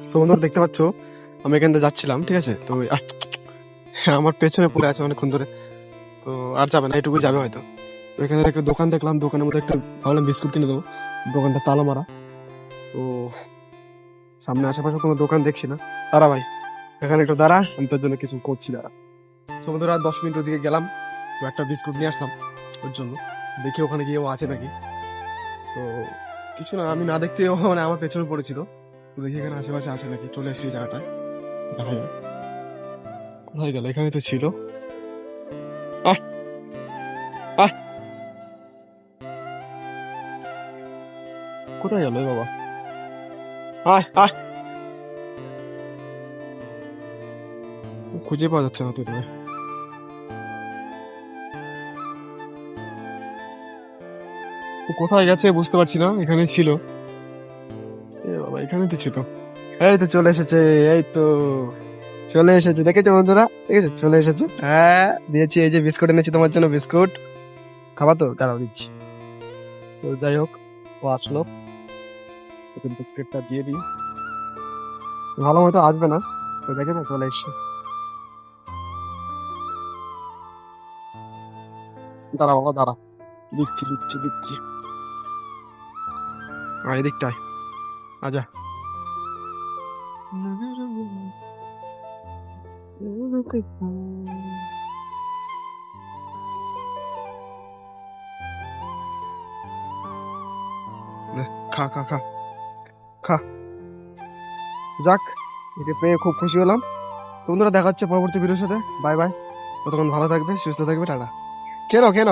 So বন্ধুরা দেখতে পাচ্ছ আমি এখান থেকে যাচ্ছিলাম, ঠিক আছে? তো আমার পেছনে পড়ে আছে অনেকক্ষণ ধরে, তো আর যাবে না, এটুকু যাবে হয়তো। তো এখানে একটা দোকান দেখলাম, দোকানের মধ্যে একটা ভাবলাম বিস্কুট কিনে দেবো, দোকানটা তালা মারা। তো সামনে আশেপাশে কোনো দোকান দেখছি না। দাঁড়া ভাই, এখানে একটু দাঁড়া, আমি তোর জন্য কিছু করছি, দাঁড়া। সো বন্ধুরা 10 মিনিট ওদিকে গেলাম, তো একটা বিস্কুট নিয়ে আসলাম ওর জন্য, দেখি ওখানে গিয়ে ও আছে নাকি। তো কিছু না, আমি না দেখতে মানে আমার পেছনে পড়েছিল, তো দেখি এখানে আশেপাশে আছে নাকি। চলে এসেছি জায়গাটায়, দেখা যাক কোথায় গেল। এখানে তো ছিল। আহ আহ কোথায় গেল এ বাবা? আয় আয়, খুঁজে পাওয়া যাচ্ছে না তো এখানে। ও কোথায় গেছে বুঝতে পারছি না, এখানে ছিল। এ বাবা, এখানে তো ছিল। এই তো চলে এসেছে, এই তো চলে এসেছে, দেখেছো বন্ধুরা? ঠিক আছে, চলে এসেছে। হ্যাঁ দিয়েছি, এই যে বিস্কুট এনেছি তোমার জন্য। বিস্কুট খাবা তো? দাঁড়াও দিচ্ছি। তো যাই হোক, ও আসলো, ওকে বিস্কুটটা দিয়ে দিই। ভালো মতো আসবে না, তো দেখে না চলে এসছে। দাঁড়া বাবা দাঁড়া, দিচ্ছি দিচ্ছি দিচ্ছি। আর এদিকটায় আজা। খা খা খা খা, যাক, একে পেয়ে খুব খুশি হলাম। তো বন্ধুরা দেখা হচ্ছে পরবর্তী ভিডিওর সাথে। বাই বাই, ততক্ষণ ভালো থাকবে, সুস্থ থাকবে, টাটা। কেন কেন